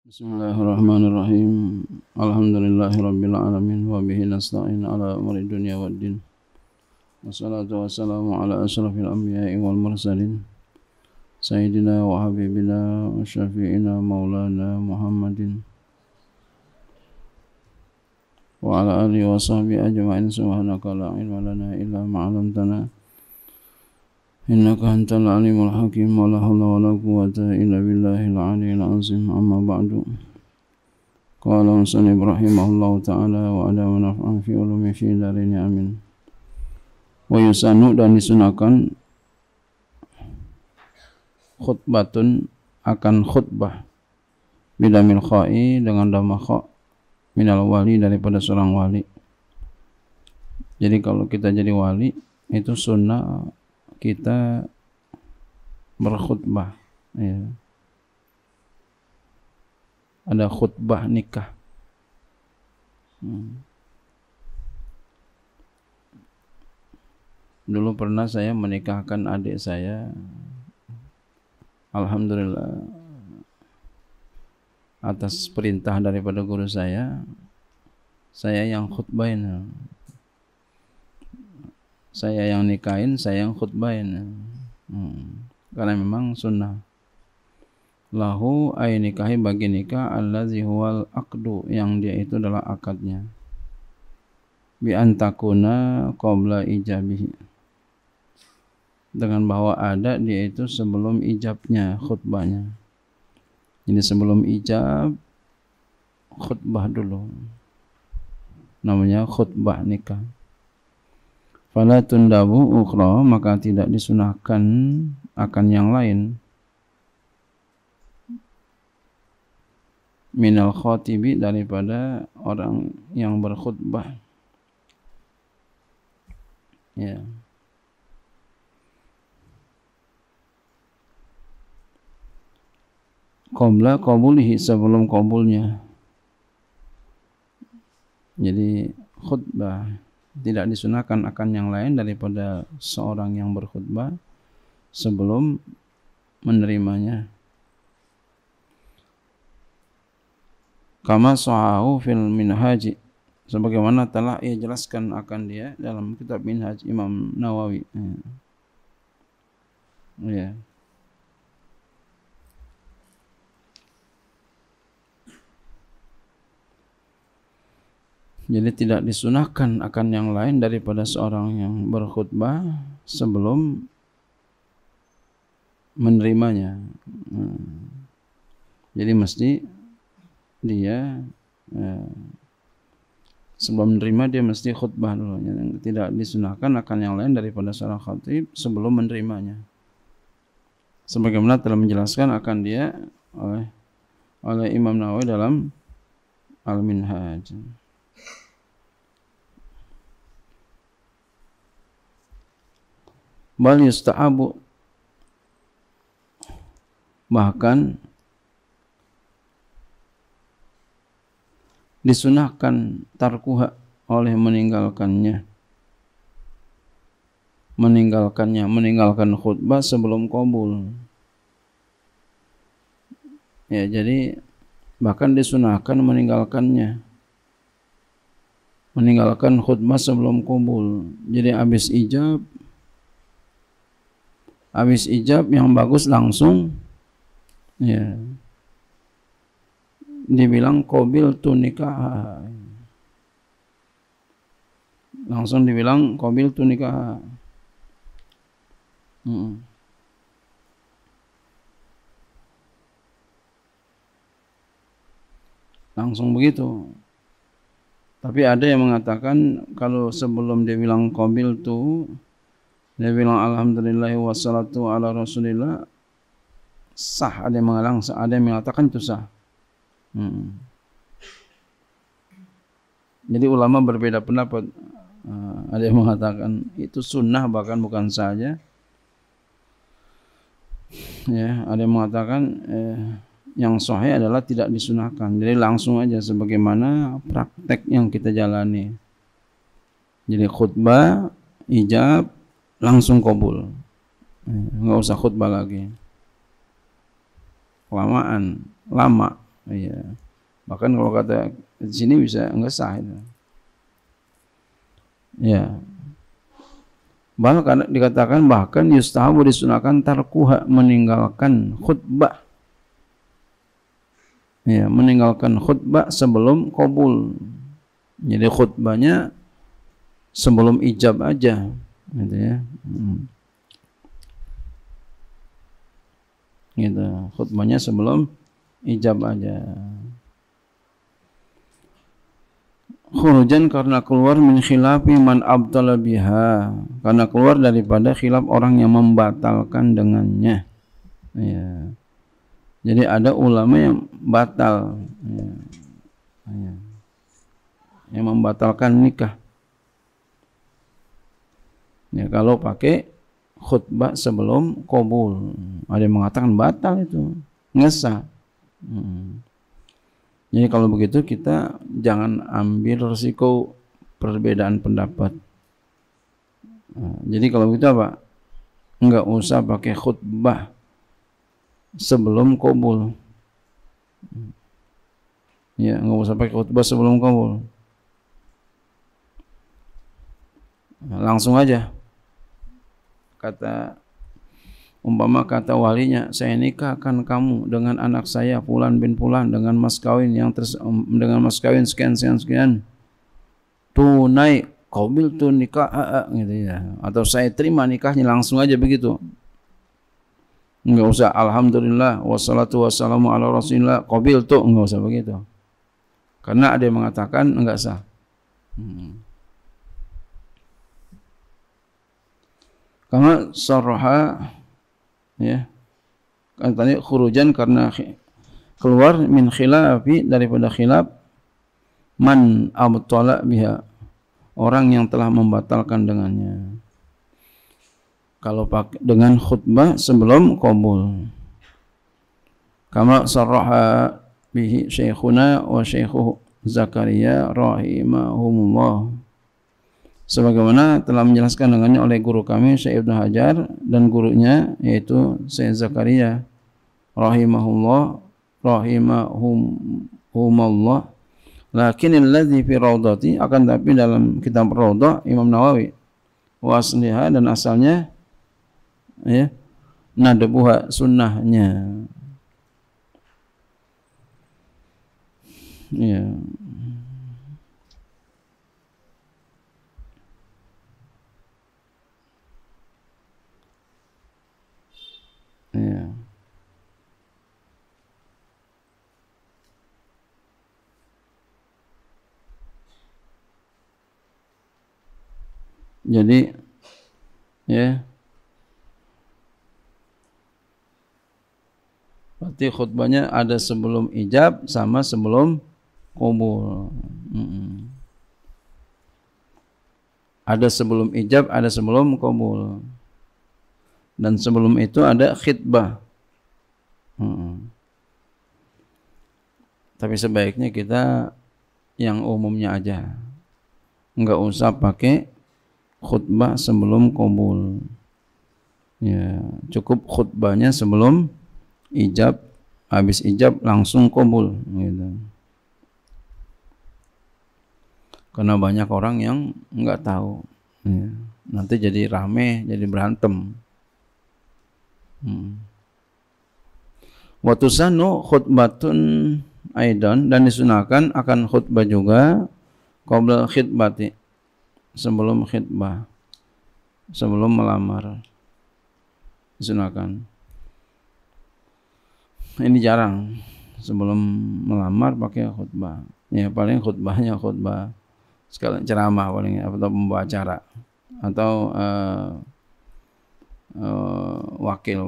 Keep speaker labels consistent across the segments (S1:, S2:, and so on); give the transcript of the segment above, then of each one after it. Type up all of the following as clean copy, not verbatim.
S1: Bismillahirrahmanirrahim. Alhamdulillahirabbil alamin wa bihi nasta'in ala umuri dunya waddin. Wassalatu wassalamu ala asyrafil anbiya'i wal mursalin sayyidina wa habibina wa syafi'ina maulana Muhammadin wa ala alihi wa sahbihi ajma'in. Subhanaka la ilma lana illa ma 'allamtana innaka antal alimul hakim. Wa la hawla wa la quwwata illa billahil aliyyil azim. Amma ba'du. Qala musannif rahimahullahu ta'ala wa ala wa naf'an fi ulumi fi darini amin. Wa yusannu, dan disunahkan, khutbatun, akan khutbah, bidamil kha'i, dengan dhamma kha', minal wali, daripada seorang wali. Jadi kalau kita jadi wali, itu sunnah kita berkhutbah, ya. Ada khutbah nikah. Dulu pernah saya menikahkan adik saya. Alhamdulillah, atas perintah daripada guru saya yang khutbahin. Saya yang nikahin, saya yang khutbahin. Karena memang sunnah. Lahu ay nikahi, bagi nikah, allazi huwal aqdu, yang dia itu adalah akadnya. Bi antakuna qabla ijabihi, dengan bahwa ada dia itu sebelum ijabnya, khutbahnya. Jadi sebelum ijab, khutbah dulu. Namanya khutbah nikah. Fala tundabu ukhra, maka tidak disunahkan akan yang lain. Minal khatibi, daripada orang yang berkhutbah. Ya. Qabla qabulihi, sebelum qabulnya. Jadi khutbah tidak disunahkan akan yang lain daripada seorang yang berkhutbah sebelum menerimanya. Kama sahahu fil minhaj, sebagaimana telah ia jelaskan akan dia dalam kitab Minhaj Imam Nawawi. Ya. Jadi tidak disunahkan akan yang lain daripada seorang yang berkhutbah sebelum menerimanya. Jadi mesti dia sebelum menerima, dia mesti khutbah dulu. Tidak disunahkan akan yang lain daripada seorang khatib sebelum menerimanya. Sebagaimana telah menjelaskan akan dia oleh Imam Nawawi dalam Al-Minhaj. Bal yusta'abu, bahkan disunahkan, tarkuha, oleh meninggalkannya, meninggalkan khutbah sebelum qabul. Ya, jadi bahkan disunahkan meninggalkannya, meninggalkan khutbah sebelum qabul. Jadi habis ijab yang bagus langsung, ya, dibilang qabil tu nikah, langsung dibilang qabil tu nikah. Langsung begitu. Tapi ada yang mengatakan kalau sebelum dia bilang qabil tu, dia bilang alhamdulillah wassalatu ala rasulillah, sah. Ada yang mengatakan itu sah. Jadi ulama berbeda pendapat. Ada yang mengatakan itu sunnah, bahkan bukan saja. Ya, ada yang mengatakan yang sahih adalah tidak disunahkan. Jadi langsung aja sebagaimana praktek yang kita jalani. Jadi khutbah, ijab, langsung qabul. Enggak usah khutbah lagi. Lama Iya. Bahkan kalau kata di sini bisa enggak sah itu. Ya. Bahkan dikatakan bahkan yustahabu disunahkan tarkuha meninggalkan khutbah. Ya, meninggalkan khutbah sebelum qabul. Jadi khutbahnya sebelum ijab aja gitu ya. Gitu. Khutbahnya sebelum ijab aja. Khurujan karena keluar min khilafi man abtala biha, karena keluar daripada khilaf orang yang membatalkan dengannya. Ya. Jadi ada ulama yang batal, ya. Ya. Yang membatalkan nikah. Ya, kalau pakai khutbah sebelum qabul, ada yang mengatakan batal itu, ngesah. Jadi kalau begitu kita jangan ambil resiko perbedaan pendapat. Nah, jadi kalau begitu apa? Enggak usah pakai khutbah sebelum qabul. Ya, enggak usah pakai khutbah sebelum qabul. Nah, langsung aja. Umpama kata walinya, saya nikahkan kamu dengan anak saya Fulan bin Fulan dengan mas kawin sekian. Tunai qabil tu nikah gitu ya. Atau saya terima nikahnya, langsung aja begitu. Enggak usah alhamdulillah wassalatu wassalamu ala rasulillah qabil tu, enggak usah begitu. Karena ada yang mengatakan enggak sah. Karena sarha ya, kan tadi khurujan karena keluar min khilafi daripada khilaf man abtala biha, orang yang telah membatalkan dengannya. Kalau pakai dengan khutbah sebelum qabul, kama sarraha bihi syekhuna wa syekhu Zakaria rahimahumullah, sebagaimana telah menjelaskan dengannya oleh guru kami Syekh Ibnu Hajar dan gurunya yaitu Syekh Zakaria rahimahullah. Lakinnal ladzi fi raudhati, akan tapi dalam kitab Raudhah Imam Nawawi, wa asliha, dan asalnya ya, nadbuha, sunnahnya ya. Ya. Jadi ya, berarti khutbahnya ada sebelum ijab sama sebelum qabul. Ada sebelum ijab, ada sebelum qabul. Dan sebelum itu ada khitbah. Tapi sebaiknya kita yang umumnya aja, enggak usah pakai khutbah sebelum qabul. Ya, cukup khutbahnya sebelum ijab, habis ijab langsung qabul gitu. Karena banyak orang yang enggak tahu. Ya, nanti jadi rame, jadi berantem. Wa tusannu khutbatun aidan, dan disunahkan akan khutbah juga qabla khitbati, sebelum khitbah, sebelum melamar disunahkan. Ini jarang sebelum melamar pakai khutbah. Ya paling khutbahnya khutbah sekalian ceramah paling, atau pembawa acara atau wakil.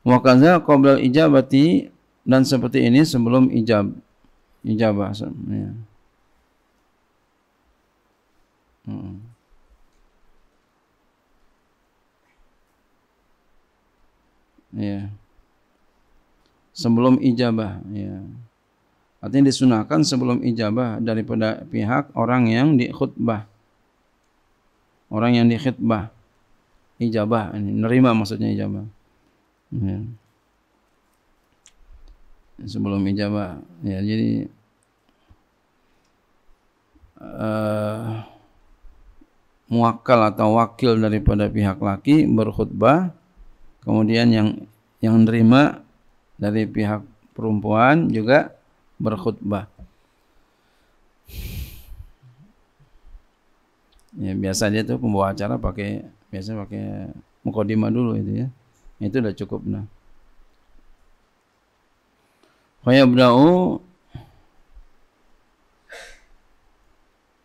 S1: Wa kaza qabla ijabati, dan seperti ini sebelum ijabah ya. Ya. Sebelum ijabah ya. Artinya disunahkan sebelum ijabah daripada pihak orang yang dikhutbah. Orang yang dikhutbah. Ijabah ini nerima, maksudnya ijabah. Ya. sebelum ijabah. Ya, jadi muwakkal atau wakil daripada pihak laki berkhutbah, kemudian yang nerima dari pihak perempuan juga berkhutbah. Ya, biasa dia tuh pembawa acara biasa pakai mukadimah dulu itu ya. Itu udah cukup nah. Fa yabda'u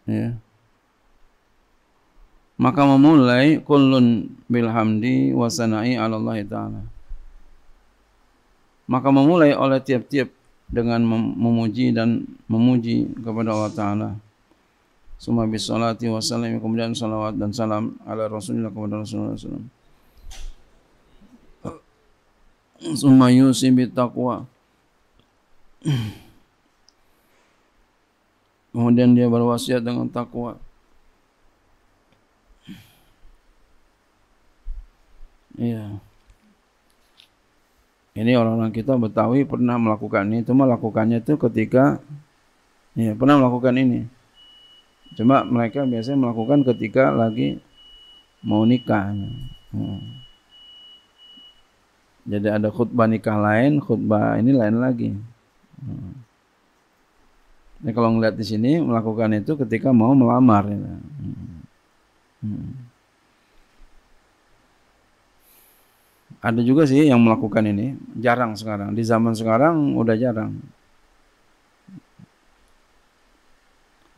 S1: ya. Maka memulai kullun bilhamdi wa sana'i 'ala Allah taala. Maka memulai oleh tiap-tiap dengan memuji dan memuji kepada Allah taala. Summa bis salati wa salam, kemudian salawat dan salam ala Rasulullah kepada Rasulullah sallallahu alaihi wasallam. Summa yusi bit taqwa. Kemudian dia berwasiat dengan takwa. Iya. Ini orang-orang kita Betawi pernah melakukan ini, cuma melakukannya itu ketika pernah melakukan ini. Cuma mereka biasanya melakukan ketika lagi mau nikah. Jadi ada khutbah nikah lain, khutbah ini lain lagi. Nah, kalau ngeliat di sini melakukan itu ketika mau melamar. Ada juga sih yang melakukan ini, jarang sekarang. Di zaman sekarang udah jarang.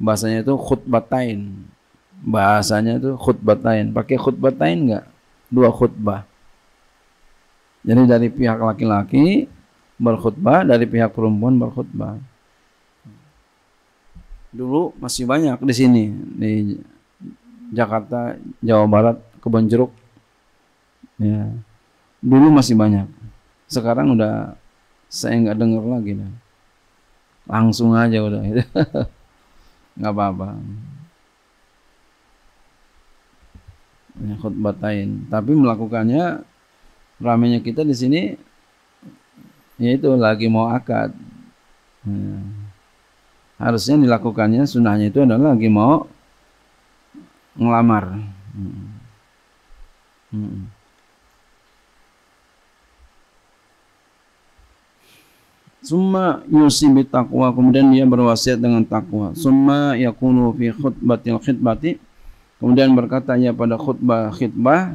S1: Bahasanya itu khutbatain. Bahasanya itu khutbatain. Pakai khutbatain enggak? 2 khutbah. Jadi dari pihak laki-laki berkhutbah, dari pihak perempuan berkhutbah. Dulu masih banyak di sini, di Jakarta, Jawa Barat, Kebonjeruk. Ya. Dulu masih banyak. Sekarang udah saya enggak dengar lagi dah. Langsung aja udah. Nggak apa-apa. Khutbatain. Tapi melakukannya ramenya kita di sini, yaitu lagi mau akad. Harusnya dilakukannya sunnahnya itu adalah lagi mau ngelamar. Summa yusi bit taqwa, kemudian dia berwasiat dengan takwa. Summa yakunu fi khutbatil khitbati, kemudian berkata ya pada khutbah,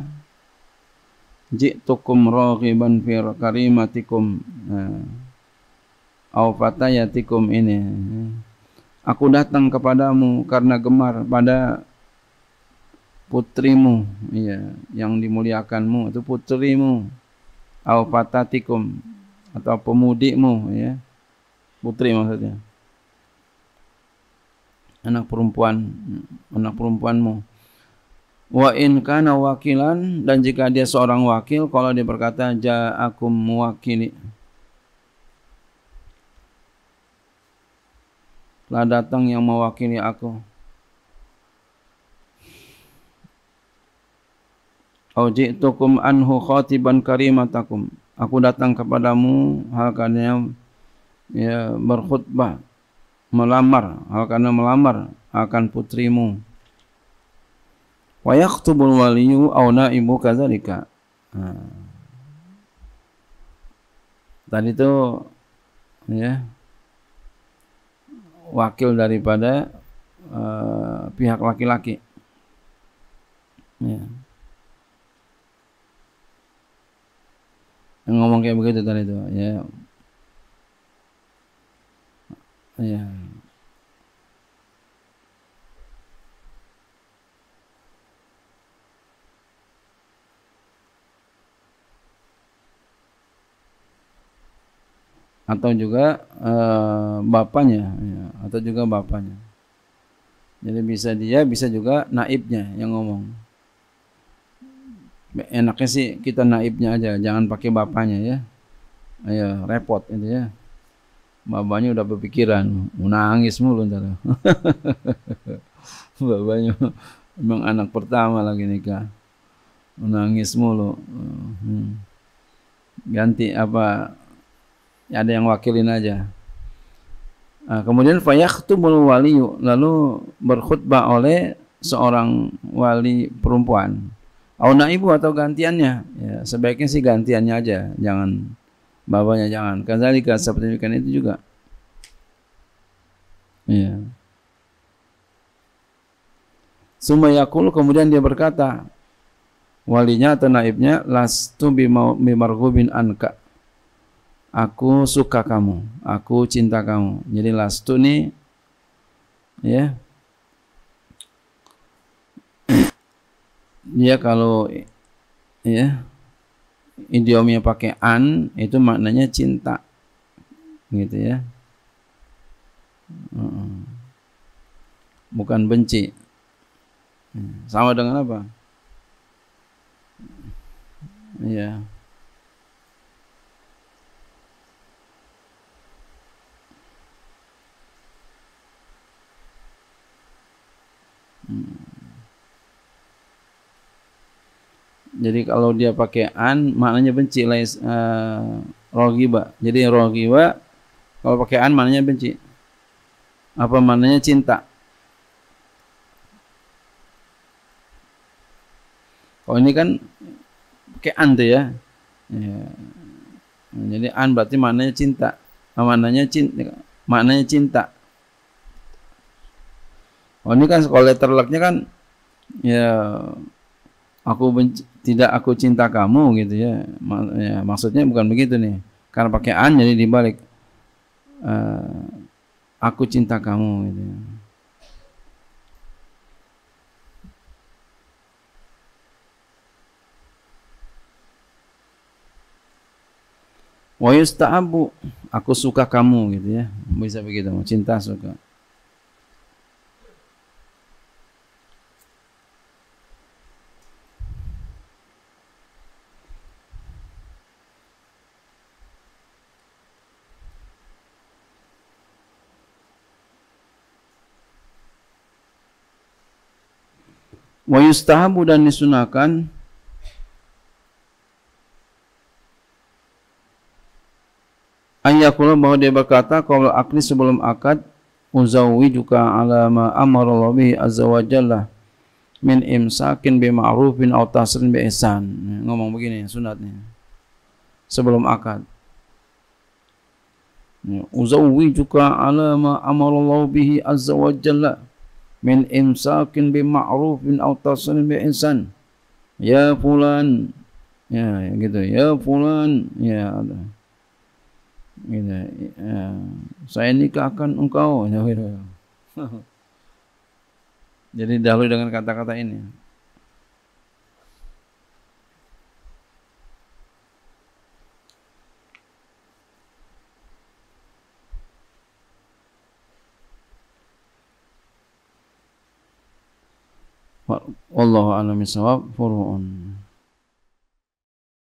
S1: ji'tukum raghiban fi karimatikum au fatayatikum ini. Aku datang kepadamu karena gemar pada putrimu, ya, yang dimuliakanmu itu putrimu, au fatatikum atau pemudimu, ya, putri maksudnya, anak perempuanmu. Wa in kana wakilan, dan jika dia seorang wakil, kalau dia berkata ja'akum muwakili, telah datang yang mewakili aku. Au ji'tukum anhu khatiban karimatakum, aku datang kepadamu hal karena berkhutbah, melamar, hal karena melamar akan putrimu. Wa yaktubul waliyu aw naibu kadzalika. Tadi itu ya wakil daripada pihak laki-laki. Ya. Yang ngomong kayak begitu tadi itu, ya. Ya. Atau juga bapaknya, ya. Atau juga bapaknya. Jadi bisa juga naibnya yang ngomong. Enaknya sih kita naibnya aja, jangan pakai bapaknya ya. Ayo repot itu ya. Bapaknya udah berpikiran, mau nangis mulu ntar. Bapaknya memang anak pertama lagi nikah, nangis mulu. Ganti apa? ada yang wakilin aja. Nah, kemudian fayakhtumul waliyu, lalu berkhutbah oleh seorang wali perempuan. Au naibu atau gantiannya. Ya, sebaiknya sih gantiannya aja, jangan bapaknya jangan. Kadzalika seperti itu juga. Iya. Summa yaqulu, kemudian dia berkata, walinya atau naibnya, lastu bimarghubin anka. Aku suka kamu, aku cinta kamu. Jadi lastu nih ya. Dia kalau ya idiomnya pakai an itu maknanya cinta. Gitu ya. Bukan benci. Sama dengan apa? Iya. Jadi kalau dia pakai an maknanya benci, rogiba. Jadi rogiba kalau pakai an maknanya benci. Apa maknanya cinta? Oh ini kan pakai an tuh ya. Ya. Jadi an berarti maknanya cinta. Maknanya cinta. Oh ini kan kalau letter luck-nya kan ya tidak aku cinta kamu gitu ya. Maksudnya bukan begitu nih. Karena pakai an jadi dibalik aku cinta kamu gitu ya. Wa yusta'abu, aku suka kamu gitu ya. Bisa begitu, cinta suka. Wa yustahabu, dan disunahkan ayyakula, bahwa dia berkata kalau akli sebelum akad, uzawwijuka ala ma amara Allah bihi azza wa jalla min imsakin bi ma'rufin aw tasrin bi ihsan. Ngomong begini sunatnya sebelum akad. Uzawwijuka ala ma amara Allah bihi azza wa jalla min imsakin bi ma'rufin aw tasrin bi ihsan. Ya fulan, ya gitu, ya fulan, ya gitu, ya, saya nikahkan engkau. Jadi dahulu dengan kata-kata ini. Wallahu a'lam bishawab. Furu'un.